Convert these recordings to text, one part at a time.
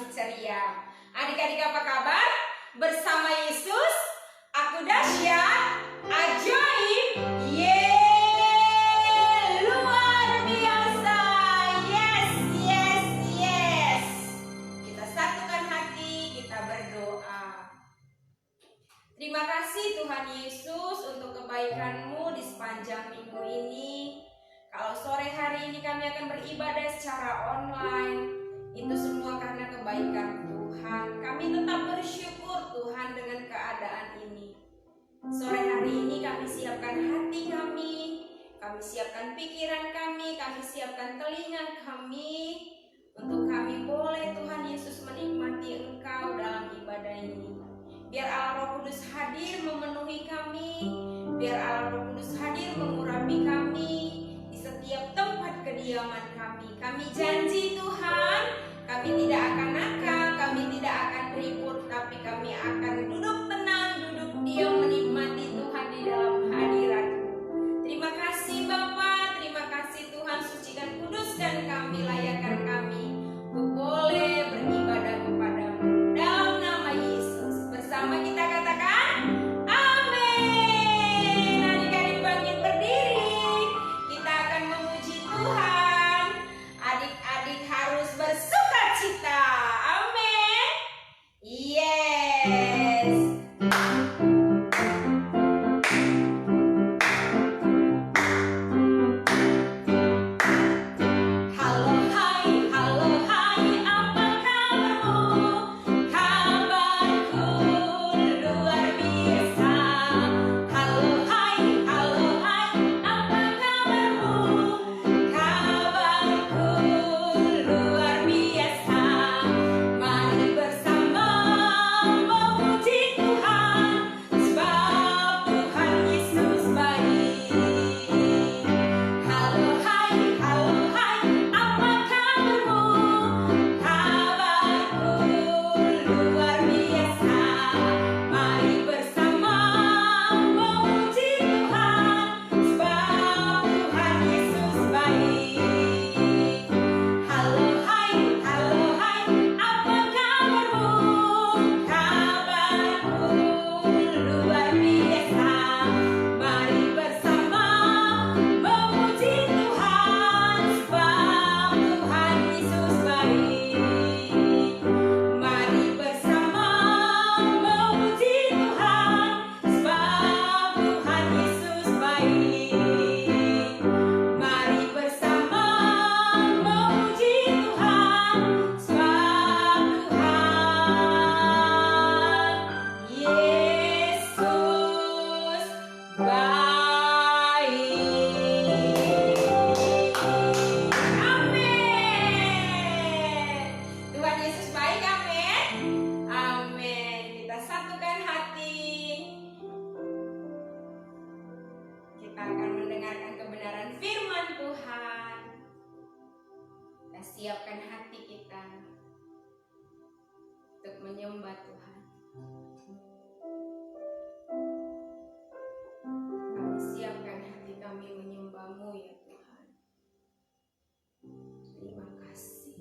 Kamis ceria. Adik-adik apa kabar? Bersama Yesus, aku dahsyat, ajaib, luar biasa. Yes, yes, yes. Kita satukan hati, kita berdoa. Terima kasih Tuhan Yesus untuk kebaikan-Mu di sepanjang minggu ini. Kalau sore hari ini kami akan beribadah secara online, itu semua karena kebaikan Tuhan. Kami tetap bersyukur Tuhan dengan keadaan ini. Sore hari ini kami siapkan hati kami siapkan pikiran kami siapkan telinga kami, untuk kami boleh Tuhan Yesus menikmati Engkau dalam ibadah ini. Biar Allah Roh Kudus hadir memenuhi kami, biar Allah Roh Kudus hadir mengurapi kami di setiap tempat kediaman kami. Kami janji Tuhan, kami tidak akan nakal, kami tidak akan ribut, tapi kami akan duduk tenang, duduk diam menikmati Tuhan di dalam hadirat-Mu. Terima kasih Bapa, terima kasih Tuhan, sucikan, kuduskan kami, layakkan kami untuk boleh beribadah kepada-Mu. Dalam nama Yesus, bersama kita katakan amin. Adik-adik bangkit berdiri, kita akan memuji Tuhan. Adik-adik harus bersukacita. Amin. Yes. Halo hai, apa kabarmu? Kabarku luar biasa. Halo hai, apa kabarmu? Kabarku luar biasa. Mari bersama memuji Tuhan, sebab Tuhan Yesus baik. Halo hai, apa kabarmu? Kabarku luar biasa. Mari bersama memuji Tuhan, sebab Tuhan Yesus baik. Halo hai, apa kabarmu? Kabarku luar biasa. Mari bersama memuji Tuhan, sebab Tuhan Yesus baik. Mari bersama memuji Tuhan, sebab Tuhan Yesus baik. Mari bersama memuji Tuhan, sebab Tuhan Yesus baik. Amin. Tuhan Yesus baik, amin. Amin. Kita satukan hati. Kita akan mendengarkan kebenaran firman Tuhan. Kita siapkan hati kita untuk menyembah Tuhan. Kami siapkan hati kami menyembah-Mu ya Tuhan. Terima kasih.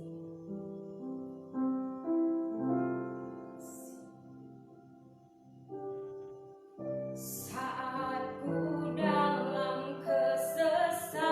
Saat ku dalam kesesakan,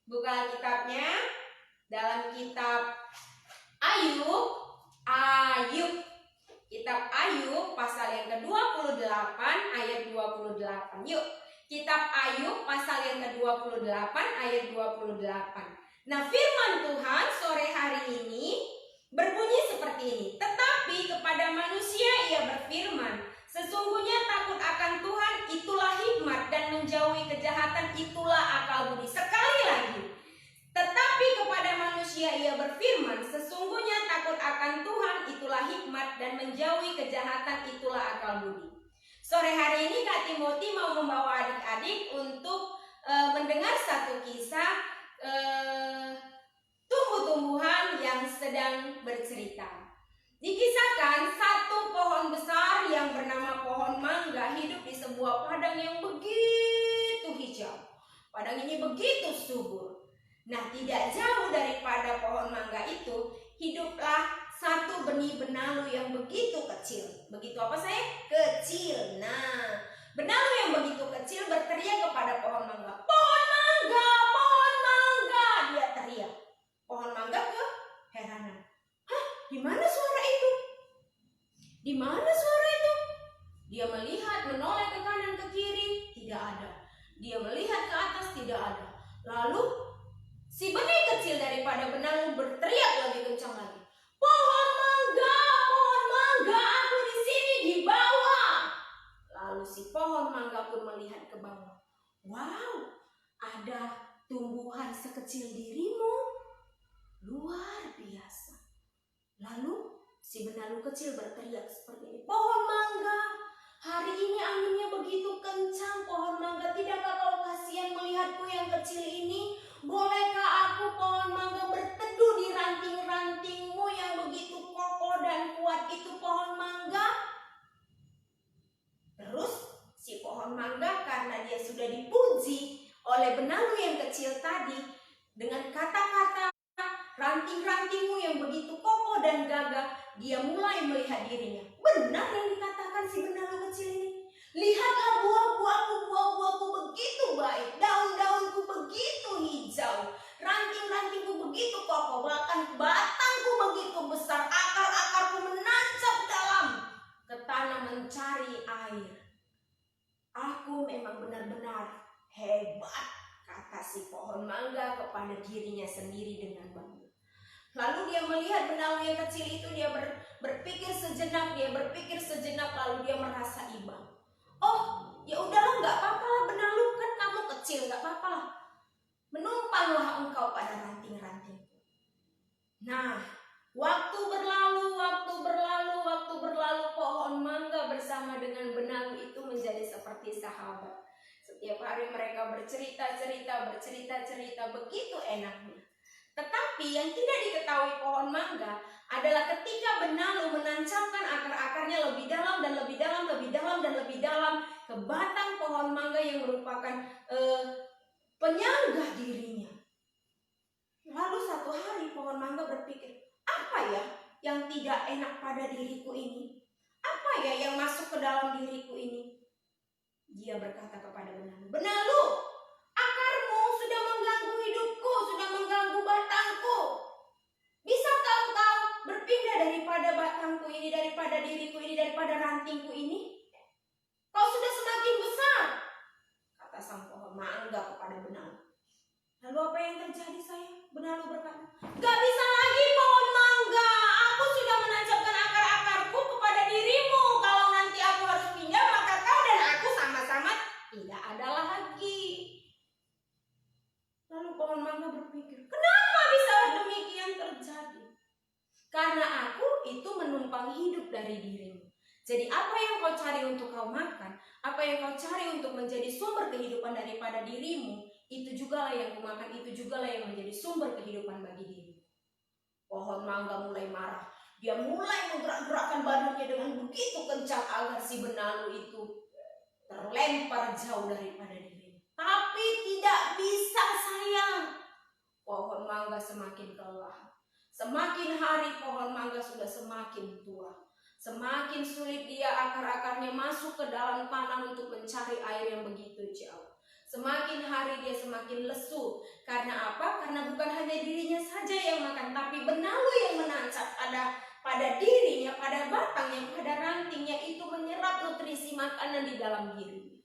Buka Alkitabnya dalam kitab Ayub. Kitab Ayub pasal yang ke-28 ayat 28. Yuk, kitab Ayub pasal yang ke-28 ayat 28. Nah, firman Tuhan sore hari ini berbunyi seperti ini. Tetapi kepada manusia ia berfirman, sesungguhnya takut akan Tuhan itulah hikmat, dan menjauhi kejahatan itulah akal budi. Sekali lagi. Tetapi kepada manusia ia berfirman, sesungguhnya takut akan Tuhan itulah hikmat, dan menjauhi kejahatan itulah akal budi. Sore hari ini Kak Timothy mau membawa adik-adik untuk mendengar satu kisah tumbuh-tumbuhan yang sedang bercerita. Dikisahkan satu pohon besar yang bernama pohon mangga hidup di sebuah padang yang begitu hijau. Padang ini begitu subur. Nah, tidak jauh daripada pohon mangga itu hiduplah satu benih benalu yang begitu kecil. Begitu apa saya? Kecil. Nah, benalu yang begitu kecil berteriak kepada pohon mangga. Pohon mangga, pohon mangga, dia teriak. Pohon mangga keheranan. Hah, di mana suara itu? Di mana suara itu? Dia melihat, menoleh ke kanan ke kiri, tidak ada. Dia melihat ke atas, tidak ada. Lalu si benih kecil daripada benalu berteriak lebih kencang lagi. Pohon mangga, aku di sini di bawah. Lalu si pohon mangga pun melihat ke bawah. Wow, ada tumbuhan sekecil dirimu. Luar biasa. Lalu si benalu kecil berteriak seperti ini. Pohon mangga, hari ini anginnya begitu kencang. Pohon mangga, tidakkah kau kasihan melihatku yang kecil ini? Bolehkah aku pohon mangga berteduh di ranting-rantingmu yang begitu kokoh dan kuat itu, pohon mangga? Terus si pohon mangga, karena dia sudah dipuji oleh benalu yang kecil tadi dengan kata-kata ranting-rantingmu yang begitu kokoh dan gagah, dia mulai melihat dirinya. Benar yang dikatakan si benalu kecil ini. Lihatlah buah-buahku begitu baik, daun-daunku begitu hijau, ranting-rantingku begitu kokoh, bahkan batangku begitu besar, akar-akarku menancap dalam ke tanah mencari air. Aku memang benar-benar hebat, kata si pohon mangga kepada dirinya sendiri dengan bangga. Lalu dia melihat benalu yang kecil itu, dia berpikir sejenak, lalu dia merasa iba. Oh, ya udahlah, nggak apa-apa lah benalu, kan kamu kecil, nggak apa-apa lah. Menumpanglah engkau pada ranting-ranting. Nah, waktu berlalu, pohon mangga bersama dengan benalu itu menjadi seperti sahabat. Setiap hari mereka bercerita, begitu enaknya. Tetapi yang tidak diketahui pohon mangga adalah ketika benalu menancapkan akar-akarnya lebih dalam ke batang pohon mangga yang merupakan penyangga dirinya. Lalu satu hari pohon mangga berpikir, apa ya yang tidak enak pada diriku ini? Apa ya yang masuk ke dalam diriku ini? Dia berkata kepada benalu, benalu, akarmu sudah mengganggu hidupku, sudah mengganggu batangku. Bisakah engkau berpindah daripada batangku ini, daripada diriku ini, daripada rantingku ini? Kau sudah semakin besar, kata sang pohon mangga kepada benalu. Lalu apa yang terjadi saya? Benalu berkata, gak bisa lagi pohon mangga, aku sudah menancapkan akar-akarku kepada dirimu. Kalau nanti aku harus pindah, maka kau dan aku sama-sama tidak ada lagi. Lalu pohon mangga berpikir, kenapa bisa demikian terjadi? Karena aku itu menumpang hidup dari dirimu. Jadi apa yang kau cari untuk kau makan, apa yang kau cari untuk menjadi sumber kehidupan daripada dirimu, itu jugalah yang kumakan, itu jugalah yang menjadi sumber kehidupan bagi dirimu. Pohon mangga mulai marah. Dia mulai menggerak-gerakkan badannya dengan begitu kencang agar si benalu itu terlempar jauh daripada dirinya. Tapi tidak bisa, sayang. Pohon mangga semakin kelelahan. Semakin hari pohon mangga sudah semakin tua. Semakin sulit dia akar-akarnya masuk ke dalam tanah untuk mencari air yang begitu jauh. Semakin hari dia semakin lesu Karena apa? Karena bukan hanya dirinya saja yang makan, tapi benalu yang menancap pada dirinya, pada batangnya, pada rantingnya itu menyerap nutrisi makanan di dalam dirinya.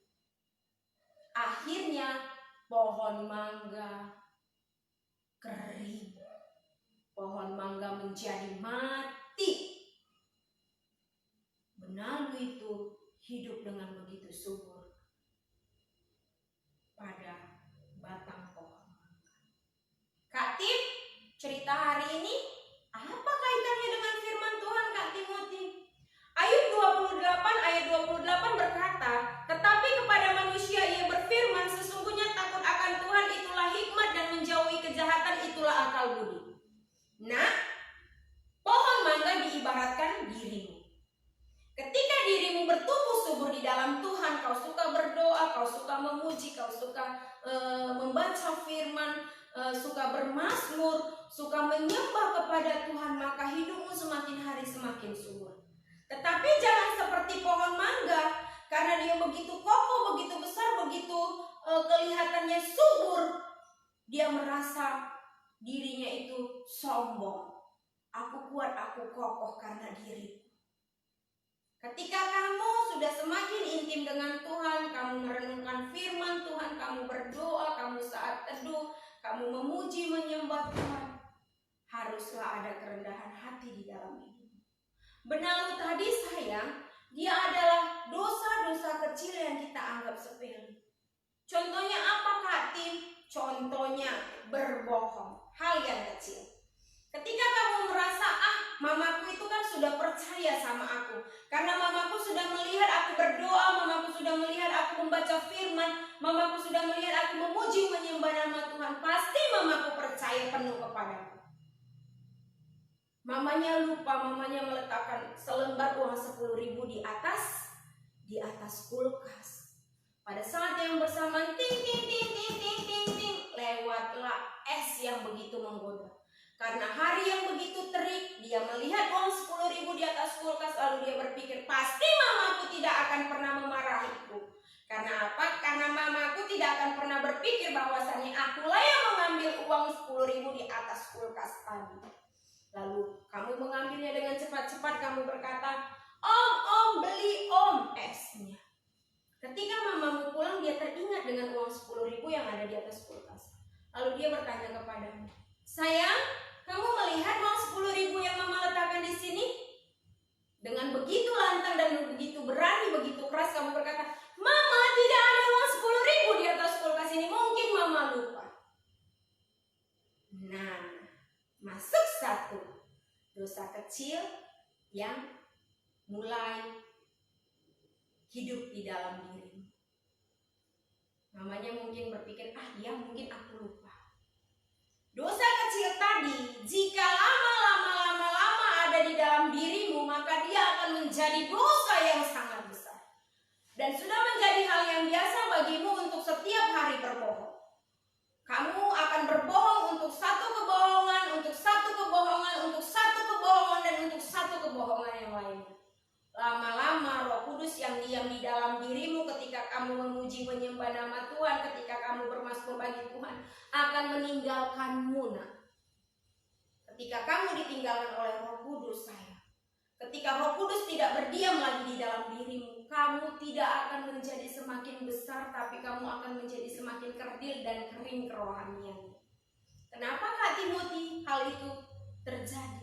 Akhirnya pohon mangga kering, pohon mangga menjadi mati. Benalu itu hidup dengan begitu subur pada batang pohon mangga. Kak Tim, cerita hari ini apa kaitannya dengan firman Tuhan, Kak Timothy? Ayub 28 ayat 28 berkata, tetapi kepada manusia ia berfirman, sesungguhnya takut akan Tuhan itulah hikmat dan menjauhi kejahatan itulah akal budi. Nah, pohon mangga diibaratkan dirimu. Ketika dirimu bertumbuh subur di dalam Tuhan, kau suka berdoa, kau suka memuji, kau suka membaca firman, suka bermazmur, suka menyembah kepada Tuhan, maka hidupmu semakin hari semakin subur. Tetapi jangan seperti pohon mangga, karena dia begitu kokoh, begitu besar, begitu kelihatannya subur, dia merasa dirinya itu sombong. Aku kuat, aku kokoh karena diriku. Ketika kamu sudah semakin intim dengan Tuhan, kamu merenungkan firman Tuhan, kamu berdoa, kamu saat teduh, kamu memuji, menyembah Tuhan, haruslah ada kerendahan hati di dalam hidup. Benalu tadi sayang, dia adalah dosa-dosa kecil yang kita anggap sepele. Contohnya apa Kak Tim? Contohnya berbohong, hal yang kecil. Ketika kamu merasa, mamaku itu kan sudah percaya sama aku, karena mamaku sudah melihat aku berdoa, mamaku sudah melihat aku membaca firman, mamaku sudah melihat aku memuji menyembah nama Tuhan, pasti mamaku percaya penuh kepadaku. Mamanya lupa, mamanya meletakkan selembar uang 10.000 di atas kulkas. Pada saat yang bersamaan ting ting ting ting ting ting ting, lewatlah es yang begitu menggoda. Karena hari yang begitu terik, dia melihat uang 10.000 di atas kulkas, lalu dia berpikir, pasti mamaku tidak akan pernah memarahiku. Karena apa? Karena mamaku tidak akan pernah berpikir bahwasannya akulah yang mengambil uang 10.000 di atas kulkas tadi. Lalu kamu mengambilnya dengan cepat-cepat, kamu berkata, Om, beli Om esnya. Ketika mamamu pulang, dia teringat dengan uang 10.000 yang ada di atas kulkas. Lalu dia bertanya kepadamu, sayang, kamu melihat uang 10.000 yang mama letakkan di sini? Dengan begitu lantang dan begitu berani, begitu keras kamu berkata, Mama, tidak ada uang 10.000 di atas kulkas ini, mungkin mama lupa. Nah, masuk satu dosa kecil yang mulai hidup di dalam diri. Mamanya mungkin berpikir, ya mungkin aku lupa. Dosa kecil tadi, jika lama-lama ada di dalam dirimu, maka dia akan menjadi dosa yang sangat besar. Dan sudah menjadi hal yang biasa bagimu untuk setiap hari berbohong. Kamu akan berbohong untuk satu kebohongan, untuk satu kebohongan, untuk satu kebohongan, dan untuk satu kebohongan yang lainnya. Lama-lama Roh Kudus yang diam di dalam dirimu ketika kamu memuji menyembah nama Tuhan, ketika kamu bermazmur bagi Tuhan, akan meninggalkanmu. Ketika kamu ditinggalkan oleh Roh Kudus, sayang, ketika Roh Kudus tidak berdiam lagi di dalam dirimu, kamu tidak akan menjadi semakin besar, tapi kamu akan menjadi semakin kerdil dan kering kerohaniannya. Kenapa Kak Timothy hal itu terjadi?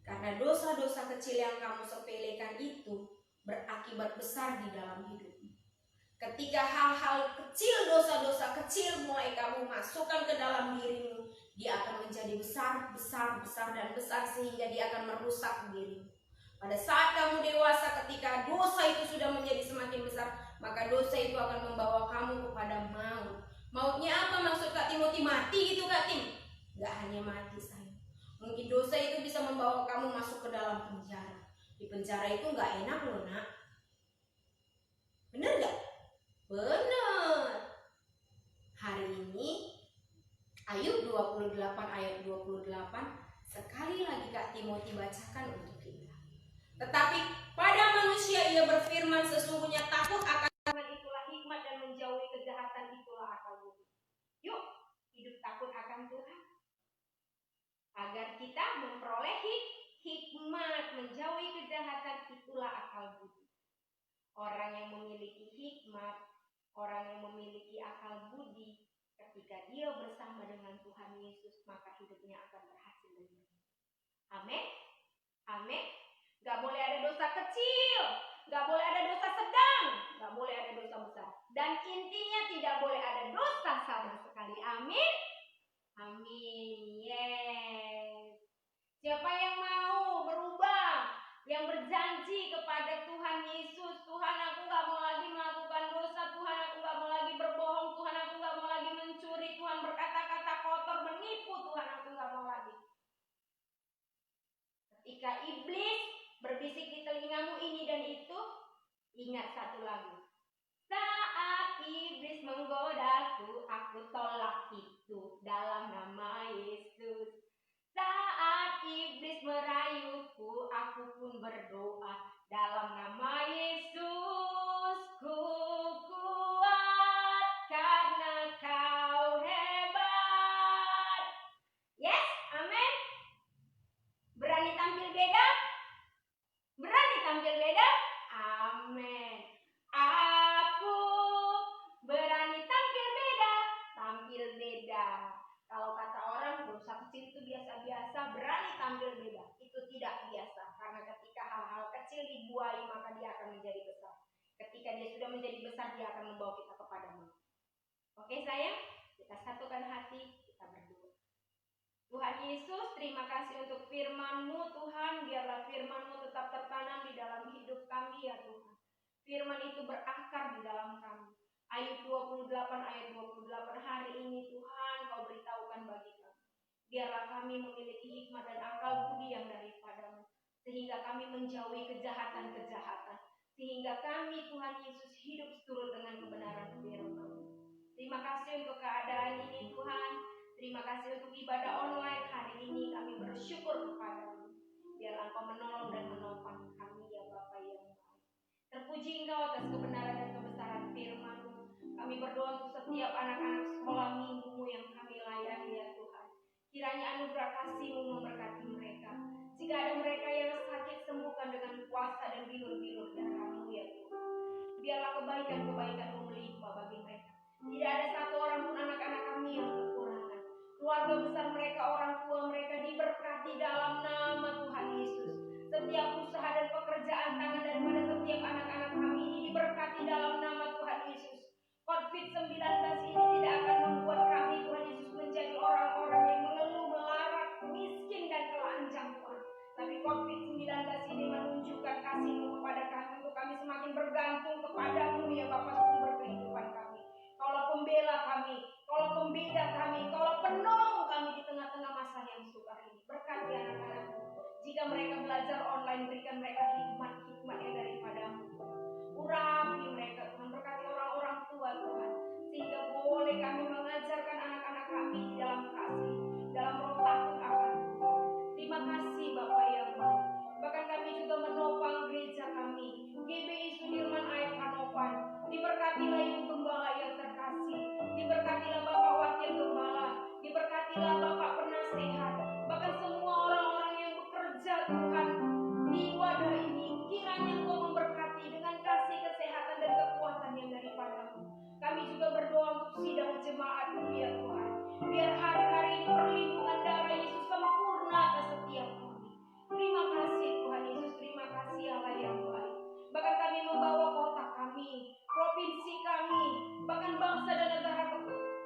Karena dosa-dosa kecil yang kamu sepelekan itu berakibat besar di dalam hidupmu. Ketika hal-hal kecil, dosa-dosa kecil mulai kamu masukkan ke dalam dirimu, dia akan menjadi besar, dan besar sehingga dia akan merusak dirimu. Pada saat kamu dewasa, ketika dosa itu sudah menjadi semakin besar, maka dosa itu akan membawa kamu kepada maut. Mautnya apa maksud Kak Timothy? Mati gitu Kak Tim? Gak hanya mati sayang. Mungkin dosa itu bisa membawa kamu masuk ke dalam penjara. Di penjara itu gak enak loh nak. Bener gak? Bener. Hari ini Ayub 28 ayat 28 sekali lagi Kak Timothy bacakan untuk kita. Tetapi pada manusia ia berfirman, sesungguhnya takut akan Tuhan itulah hikmat dan menjauhi kejahatan itulah akal budi. Yuk, hidup takut akan Tuhan. Agar kita memperoleh hikmat, menjauhi kejahatan, itulah akal budi. Orang yang memiliki hikmat, orang yang memiliki akal budi, ketika dia bersama dengan Tuhan Yesus, maka hidupnya akan berhasil dan baik. Amin. Amin. Gak boleh ada dosa kecil, gak boleh ada dosa sedang, gak boleh ada dosa besar. Dan intinya tidak boleh ada dosa sama sekali. Amin. Amin. Yes. Siapa yang mau berubah, yang berjanji kepada Tuhan Yesus, Tuhan aku gak mau lagi melakukan dosa, Tuhan aku gak mau lagi berbohong, Tuhan aku gak mau lagi mencuri, Tuhan berkata-kata kotor, menipu, Tuhan aku gak mau lagi. Ketika iblis berbisik di telingamu ini dan itu, ingat satu lagu. Saat iblis menggodaku, aku tolak itu dalam nama Yesus. Saat iblis merayuku, aku pun berdoa dalam nama Yesus. Ku kuat karena kau hebat. Yes, amin. Berani tampil beda? Berani tampil beda? Amin. Aku berani tampil beda. Tampil beda. Kalau kata orang, dosa kecil itu biasa-biasa, berani tampil beda. Itu tidak biasa. Karena ketika hal-hal kecil dibuai, maka dia akan menjadi besar. Ketika dia sudah menjadi besar, dia akan membawa kita kepada maut. Oke sayang? Kita satukan hati, kita berdoa. Tuhan Yesus, terima kasih untuk firman-Mu Tuhan. Biarlah firman-Mu tetap tertanam di dalam hidup kami ya Tuhan. Firman itu berakar di dalam kami. Ayub 28 ayat 28 hari ini Tuhan Kau beritahukan bagi kami. Biarlah kami memiliki hikmat dan akal budi yang daripada-Mu. Sehingga kami menjauhi kejahatan-kejahatan. Sehingga kami Tuhan Yesus hidup seturut dengan kebenaran firman-Mu. Terima kasih untuk keadaan ini Tuhan. Terima kasih untuk ibadah online hari ini. Kami bersyukur kepada-Mu. Biarlah Engkau menolong dan menopang kami ya Bapa yang baik. Terpuji Engkau atas kebenaran dan kebesaran firman-Mu. Kami berdoa untuk setiap anak-anak sekolah minggu yang kami layani ya Tuhan. Kiranya anugerah kasih-Mu memberkati mereka. Jika ada mereka yang sakit, sembuhkan dengan kuasa dan bilur-bilur darah-Mu ya Tuhan. Biarlah kebaikan-kebaikan-Mu melimpah bagi mereka. Tidak ada satu orang pun anak-anak kami yang kekurangan. Keluarga besar mereka, orang tua mereka diberkati dalam nama Tuhan Yesus. Setiap usaha dan pekerjaan tangan daripada setiap anak-anak kami ini diberkati dalam nama Tuhan Yesus. COVID-19 ini tidak akan membuat kami Tuhan Yesus menjadi orang-orang yang mengeluh, melarat, miskin dan telanjang Tuhan. Tapi COVID-19 ini menunjukkan kasih-Mu kepada kami untuk kami semakin bergantung kepada-Mu ya Bapa sumber kehidupan kami. Kaulah pembela kami, kaulah pembeda kami, kaulah penolong kami di tengah-tengah masa yang sukar ini. Berkati anak-anak-Mu. Jika mereka belajar online, berikan mereka hikmat-hikmat yang daripada-Mu. Urapi mereka Tuhan, berkati orang-orang tua Tuhan. Sehingga boleh kami mengajarkan anak-anak kami di dalam kasih, dalam roh takut akan Tuhan. Terima kasih Bapa yang baik. Bahkan kami juga menopang gereja kami, GBI Sudirman Air Kanopan. Diberkatilah Ibu Gembala yang terkasih. Diberkatilah Bapak Wakil Gembala. Diberkatilah Bapak Penasehat. Bahkan semua orang-orang yang bekerja Tuhan di wadah ini. Kiranya Engkau memberkati dengan kasih, kesehatan dan kekuatan yang daripada-Mu. Kami juga berdoa untuk sidang jemaat-Mu ya Tuhan. Biar hari-hari ini perlindungan darah Yesus sempurna atas setiap kami. Terima kasih Tuhan Yesus. Terima kasih Allah yang baik. Bahkan kami membawa kota kami, provinsi kami, bahkan bangsa dan negara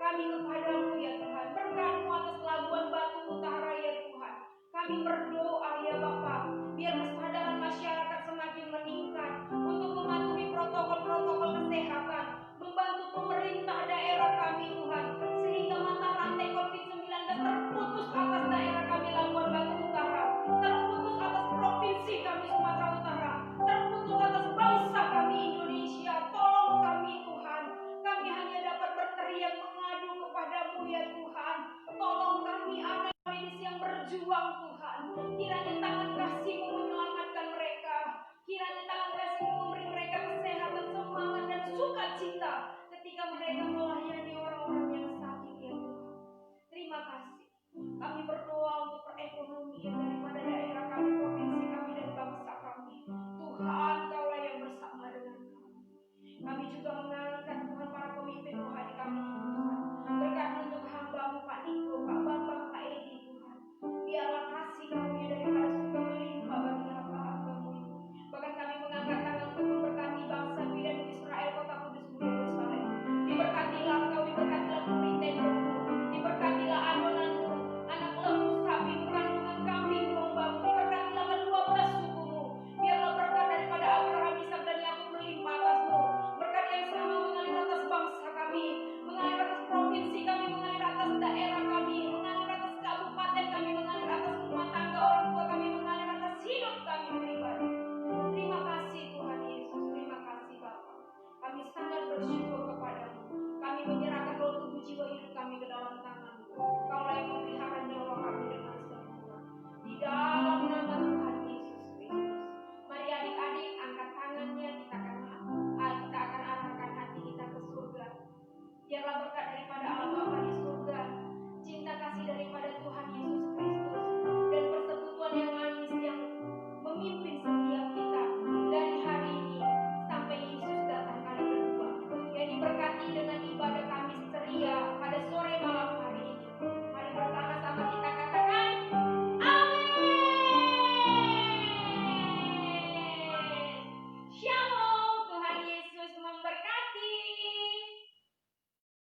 kami kepada-Mu ya Tuhan. Berkat-Mu atas Labuan Batu Utara ya Tuhan. Kami berdoa ya Bapa, biar kesadaran masyarakat semakin meningkat untuk mematuhi protokol-protokol kesehatan, membantu pemerintah daerah kami Tuhan, sehingga mata rantai COVID-19 terputus atas daerah kami Labuan Batu Utara, terputus atas provinsi kami Sumatera Utara, terputus atas bangsa kami Indonesia. Tolong kami Tuhan, kami hanya dapat berteriak mengadu kepada-Mu ya Tuhan. Tolong kami anak medis yang berjuang Tuhan. Kiranya tangan